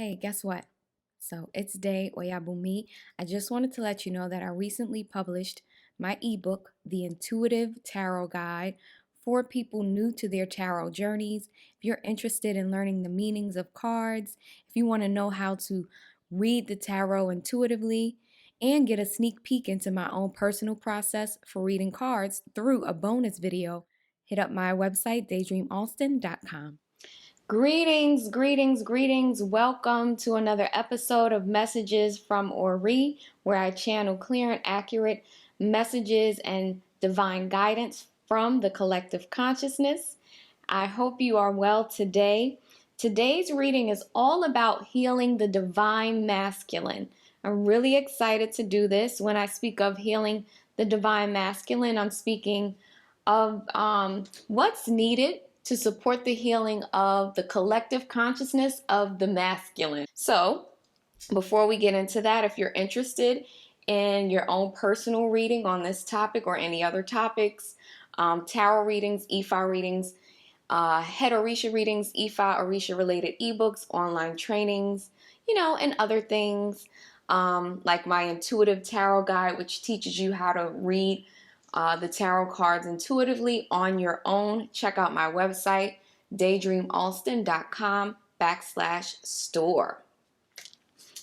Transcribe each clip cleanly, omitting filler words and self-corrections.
Hey, guess what? So it's day-oyabunmi. I just wanted to let you know that I recently published my ebook, The Intuitive Tarot Guide, for people new to their tarot journeys. If you're interested in learning the meanings of cards, if you want to know how to read the tarot intuitively, and get a sneak peek into my own personal process for reading cards through a bonus video, hit up my website, daydreamalston.com. Greetings, greetings, greetings. Welcome to another episode of Messages from Ori, where I channel clear and accurate messages and divine guidance from the collective consciousness. I hope you are well today. Today's reading is all about healing the divine masculine. I'm really excited to do this. When I speak of healing the divine masculine, I'm speaking of what's needed to support the healing of the collective consciousness of the masculine. So, before we get into that, if you're interested in your own personal reading on this topic or any other topics, tarot readings, Ifa readings, head Orisha readings, Ifa-Orisa related ebooks, online trainings, and other things, like my intuitive tarot guide, which teaches you how to read the tarot cards intuitively on your own. Check out my website, daydreamalston.com/store.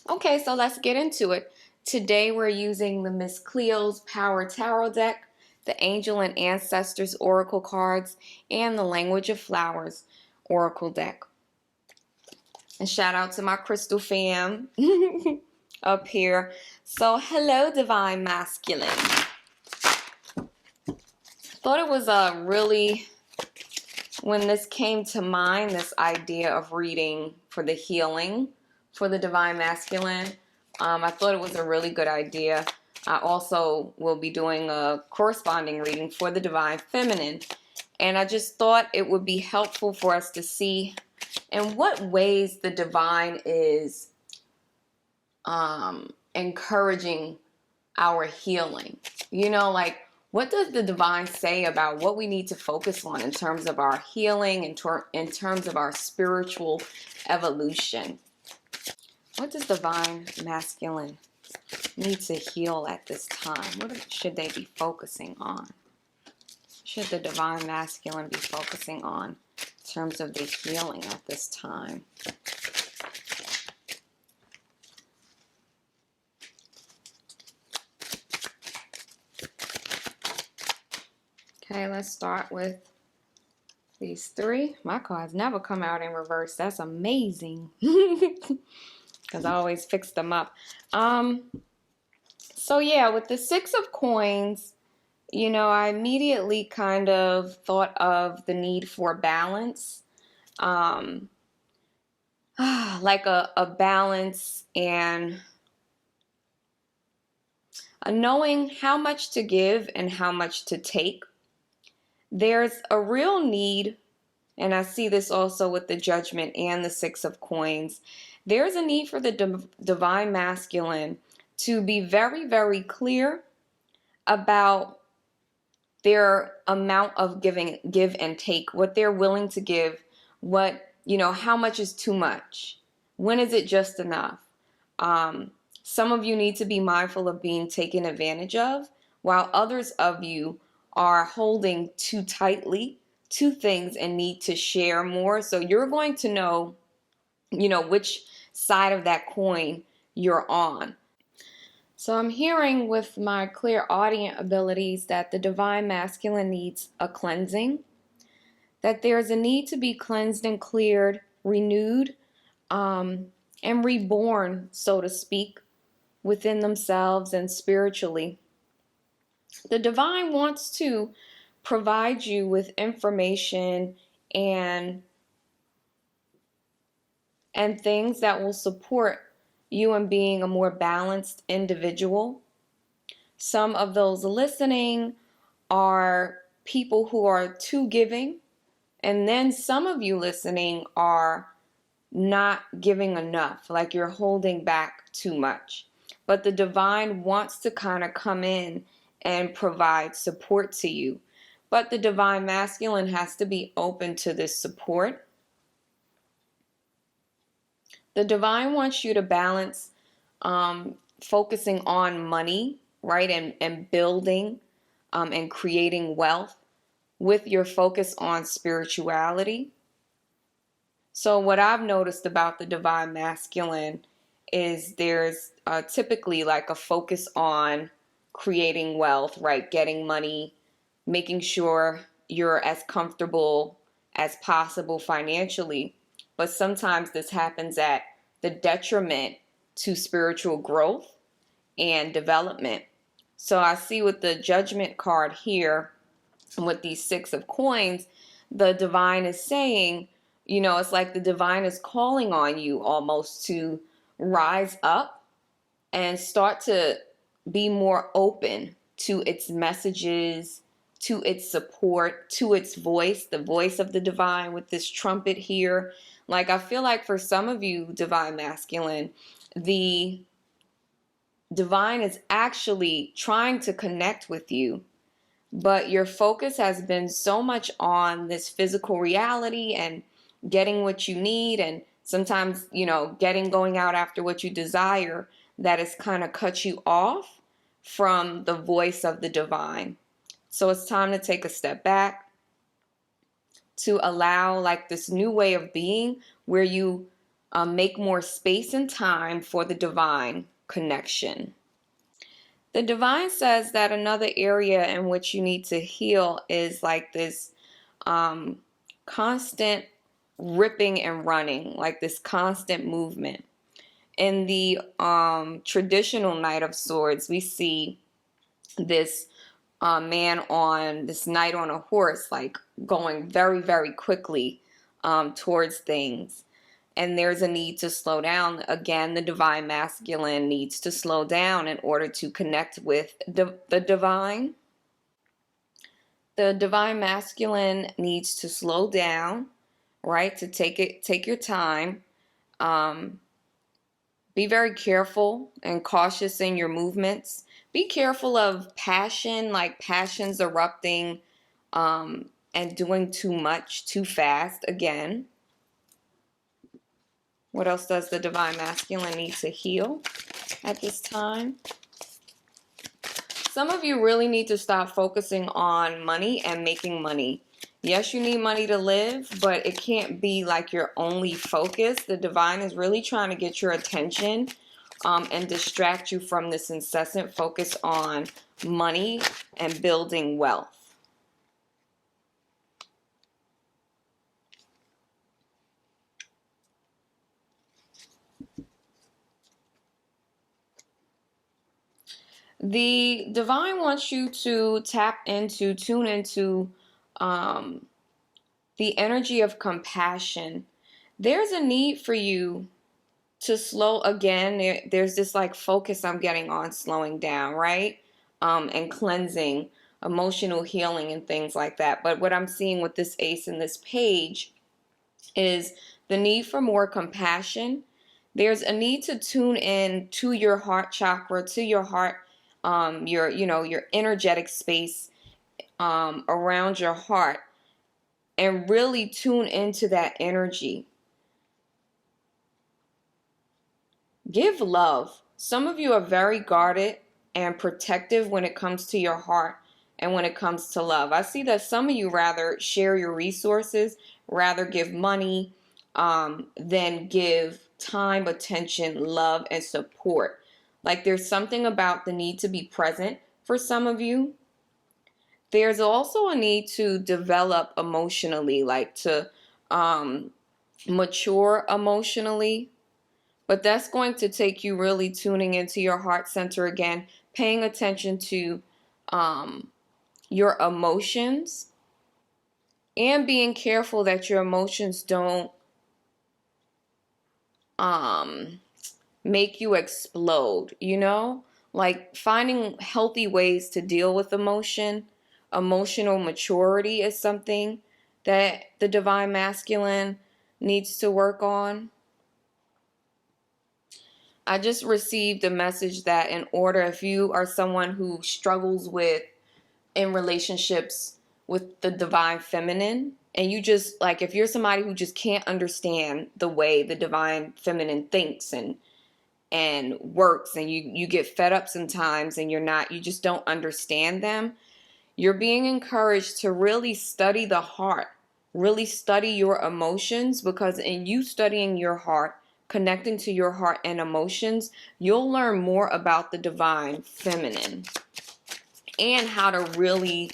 Okay, so let's get into it. Today we're using the Miss Cleo's Power Tarot deck, the Angel and Ancestors Oracle cards, and the Language of Flowers Oracle deck. And shout out to my crystal fam up here. So hello, Divine Masculine. Thought it was when this came to mind, this idea of reading for the healing for the Divine Masculine, I thought it was a really good idea. I also will be doing a corresponding reading for the Divine Feminine, and I just thought it would be helpful for us to see in what ways the Divine is encouraging our healing. What does the Divine say about what we need to focus on in terms of our healing, in terms of our spiritual evolution? What does Divine Masculine need to heal at this time? What should they be focusing on? Should the Divine Masculine be focusing on in terms of the healing at this time? Okay, let's start with these three. My cards never come out in reverse. That's amazing. Because I always fix them up. So yeah, with the Six of Coins, I immediately kind of thought of the need for balance. Like a balance and a knowing how much to give and how much to take. There's a real need, and I see this also with the Judgment and the Six of Coins. There's a need for the Divine Masculine to be very, very clear about their amount of give and take, what they're willing to give, how much is too much? When is it just enough? Some of you need to be mindful of being taken advantage of, while others of you are holding too tightly to things and need to share more. So you're going to know, which side of that coin you're on. So I'm hearing with my clairaudient abilities that the Divine Masculine needs a cleansing, that there's a need to be cleansed and cleared, renewed, and reborn, so to speak, within themselves and spiritually. The Divine wants to provide you with information and things that will support you in being a more balanced individual. Some of those listening are people who are too giving, and then some of you listening are not giving enough, like you're holding back too much. But the Divine wants to kind of come in and provide support to you. But the Divine Masculine has to be open to this support. The divine wants you to balance focusing on money, right, and building and creating wealth with your focus on spirituality. So what I've noticed about the divine masculine is there's typically like a focus on creating wealth, right? Getting money, making sure you're as comfortable as possible financially. But sometimes this happens at the detriment to spiritual growth and development. So I see with the judgment card here, with these 6 of coins, the divine is saying, it's like the divine is calling on you almost to rise up and start to be more open to its messages, to its support, to its voice, the voice of the divine with this trumpet here. Like, I feel like for some of you, divine masculine, the divine is actually trying to connect with you, but your focus has been so much on this physical reality and getting what you need, and sometimes, going out after what you desire, that has kind of cut you off from the voice of the divine. So it's time to take a step back, to allow like this new way of being where you make more space and time for the divine connection. The divine says that another area in which you need to heal is like this constant ripping and running, like this constant movement. In the traditional Knight of Swords, we see this man on this knight on a horse, like going very, very quickly towards things. And there's a need to slow down. Again, the divine masculine needs to slow down in order to connect with the divine. The divine masculine needs to slow down, right? To take your time. Be very careful and cautious in your movements. Be careful of passion, like passions erupting and doing too much, too fast. Again, what else does the divine masculine need to heal at this time? Some of you really need to stop focusing on money and making money. Yes, you need money to live, but it can't be like your only focus. The divine is really trying to get your attention and distract you from this incessant focus on money and building wealth. The divine wants you to tune into the energy of compassion. There's a need for you to slow again. There's this like focus I'm getting on slowing down, right? And cleansing, emotional healing and things like that. But what I'm seeing with this ace and this page is the need for more compassion. There's a need to tune in to your heart chakra, to your heart, your energetic space around your heart, and really tune into that energy. Give love. Some of you are very guarded and protective when it comes to your heart and when it comes to love. I see that some of you rather share your resources, rather give money than give time, attention, love, and support. Like, there's something about the need to be present for some of you. There's also a need to develop emotionally, like to mature emotionally. But that's going to take you really tuning into your heart center again, paying attention to your emotions, and being careful that your emotions don't make you explode, Like, finding healthy ways to deal with emotion. Emotional maturity is something that the divine masculine needs to work on. I just received a message that if you are someone who struggles in relationships with the divine feminine, and you just, like, if you're somebody who just can't understand the way the divine feminine thinks and works, and you get fed up sometimes, and you just don't understand them, you're being encouraged to really study the heart, really study your emotions, because in you studying your heart, connecting to your heart and emotions, you'll learn more about the divine feminine and how to really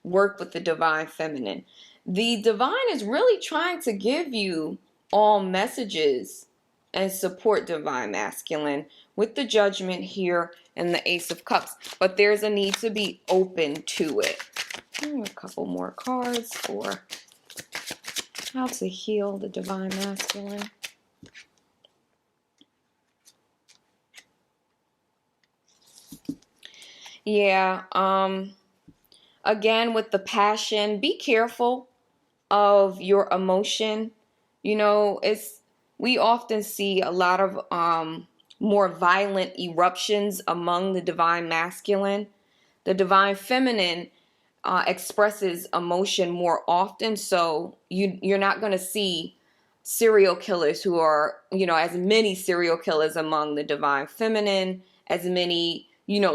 work with the divine feminine. The divine is really trying to give you all messages and support divine masculine with the judgment here and the Ace of Cups. But there's a need to be open to it. A couple more cards for how to heal the divine masculine. Yeah, again, with the passion, be careful of your emotion. We often see a lot of more violent eruptions among the divine masculine. The divine feminine expresses emotion more often, so you're not going to see serial killers who are, as many serial killers among the divine feminine, as many,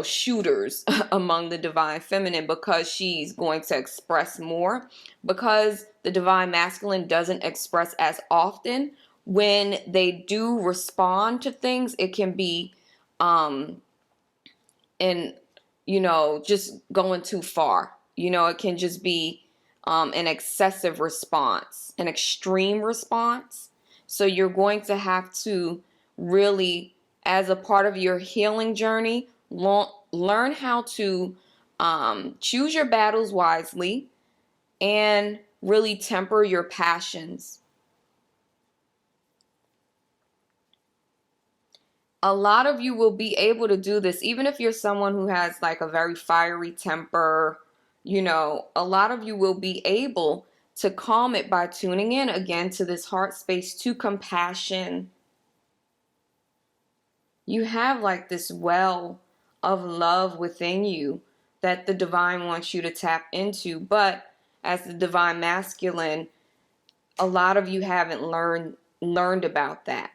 shooters among the divine feminine, because she's going to express more. Because the divine masculine doesn't express as often, when they do respond to things, it can be in just going too far. It can just be an excessive response, an extreme response. So you're going to have to really, as a part of your healing journey, learn how to choose your battles wisely and really temper your passions. A lot of you will be able to do this, even if you're someone who has like a very fiery temper. A lot of you will be able to calm it by tuning in again to this heart space, to compassion. You have like this well of love within you that the divine wants you to tap into. But as the divine masculine, a lot of you haven't learned about that,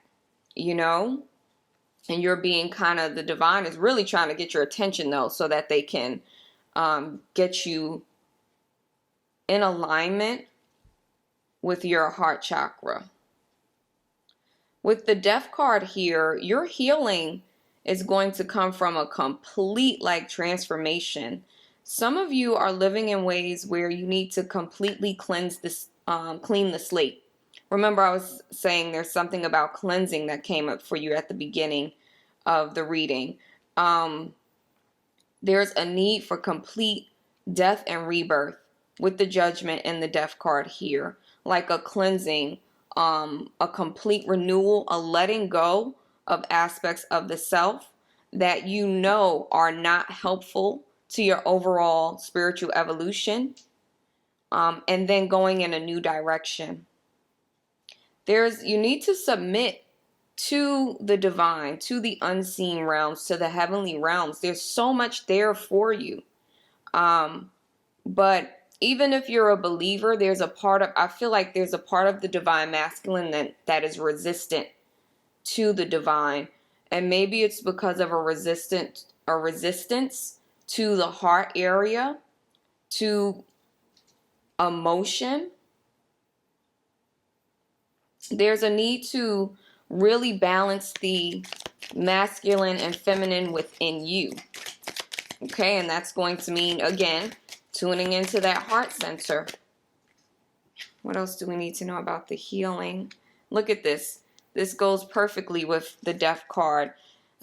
and you're being the divine is really trying to get your attention, though, so that they can get you in alignment with your heart chakra. With the Death card here, your healing is going to come from a complete transformation. Some of you are living in ways where you need to completely clean the slate. Remember, I was saying there's something about cleansing that came up for you at the beginning of the reading. There's a need for complete death and rebirth with the Judgment and the Death card here, like a cleansing, a complete renewal, a letting go of aspects of the self that are not helpful to your overall spiritual evolution, and then going in a new direction. You need to submit to the divine, to the unseen realms, to the heavenly realms. There's so much there for you. But even if you're a believer, I feel like there's a part of the divine masculine that is resistant to the divine. And maybe it's because of a resistance to the heart area, to emotion. There's a need to really balance the masculine and feminine within you. Okay, and that's going to mean, again, tuning into that heart center. What else do we need to know about the healing? Look at this. This goes perfectly with the Death card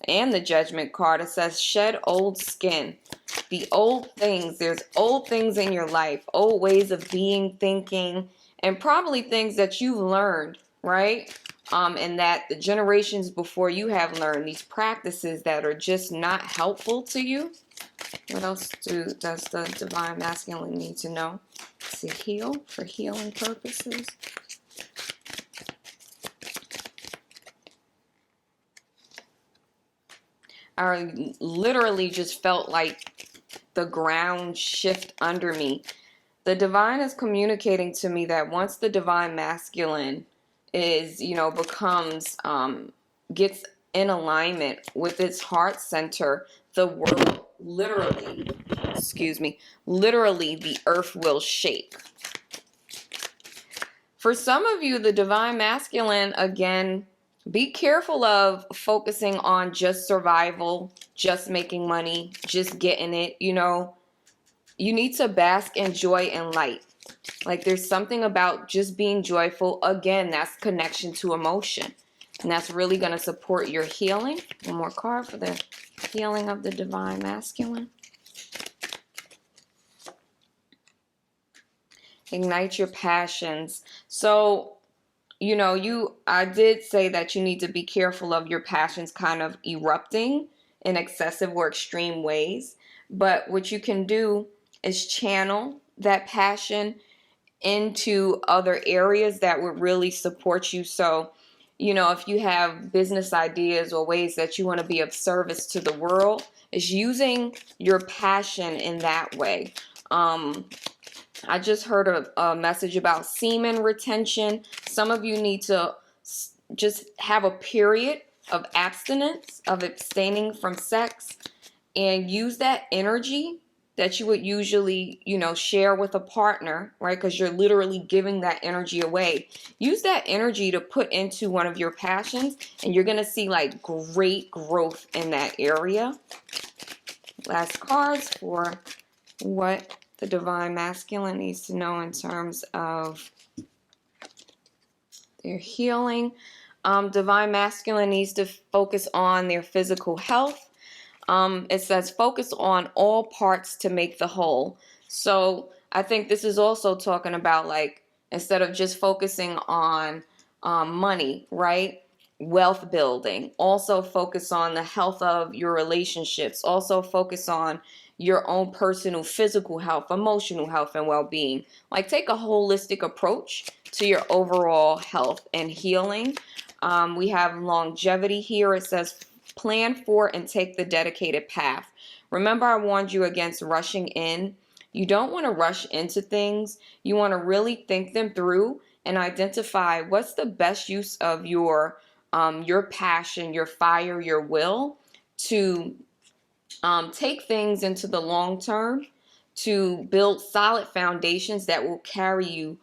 and the Judgment card. It says, shed old skin. The old things. There's old things in your life, old ways of being, thinking, and probably things that you've learned, right? And that the generations before you have learned, these practices that are just not helpful to you. What else does the divine masculine need to know to heal for healing purposes? I literally just felt like the ground shift under me. The divine is communicating to me that once the divine masculine is, becomes, gets in alignment with its heart center, the world literally, literally the earth will shake. For some of you, the divine masculine, again, be careful of focusing on just survival, just making money, just getting it. You need to bask in joy and light. Like, there's something about just being joyful. Again, that's connection to emotion. And that's really going to support your healing. One more card for the healing of the divine masculine. Ignite your passions. So, I did say that you need to be careful of your passions kind of erupting in excessive or extreme ways. But what you can do is channel that passion into other areas that would really support you. So, if you have business ideas or ways that you want to be of service to the world, is using your passion in that way. I just heard a message about semen retention. Some of you need to just have a period of abstinence, of abstaining from sex, and use that energy that you would usually, share with a partner, right? Because you're literally giving that energy away. Use that energy to put into one of your passions, and you're going to see like great growth in that area. Last cards for what the divine masculine needs to know in terms of their healing. Divine masculine needs to focus on their physical health. It says focus on all parts to make the whole. So I think this is also talking about, like, instead of just focusing on money, right? Wealth building. Also focus on the health of your relationships. Also focus on your own personal physical health, emotional health, and well-being. Like, take a holistic approach to your overall health and healing. We have longevity here. It says plan for and take the dedicated path. Remember, I warned you against rushing in. You don't want to rush into things. You want to really think them through and identify what's the best use of your passion, your fire, your will to take things into the long term, to build solid foundations that will carry you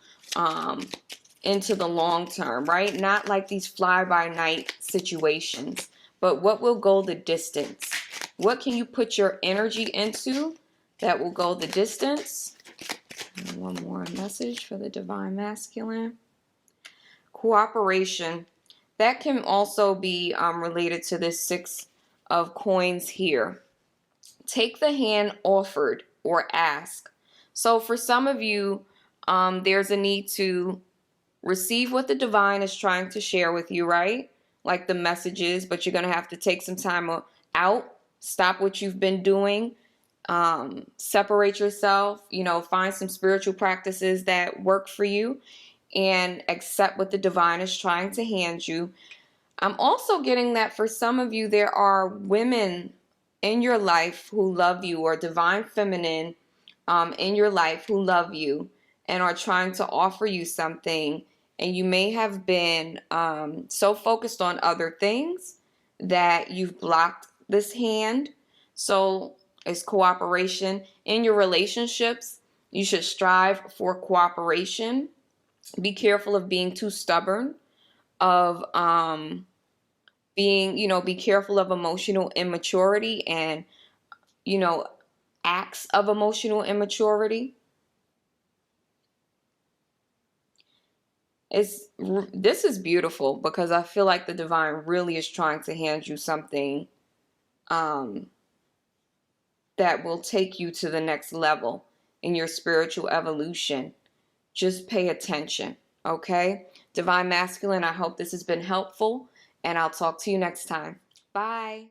into the long term, right? Not like these fly-by-night situations, but what will go the distance? What can you put your energy into that will go the distance? And one more message for the divine masculine. Cooperation. That can also be related to this 6 of coins here. Take the hand offered or ask. So for some of you, there's a need to receive what the divine is trying to share with you, right? Like the messages, but you're going to have to take some time out, stop what you've been doing, separate yourself, find some spiritual practices that work for you, and accept what the divine is trying to hand you. I'm also getting that for some of you, there are women in your life who love you, or divine feminine in your life who love you and are trying to offer you something. And you may have been so focused on other things that you've blocked this hand. So it's cooperation. In your relationships, you should strive for cooperation. Be careful of being too stubborn, of be careful of emotional immaturity and, acts of emotional immaturity. This is beautiful because I feel like the divine really is trying to hand you something that will take you to the next level in your spiritual evolution. Just pay attention, okay? Divine masculine, I hope this has been helpful, and I'll talk to you next time. Bye.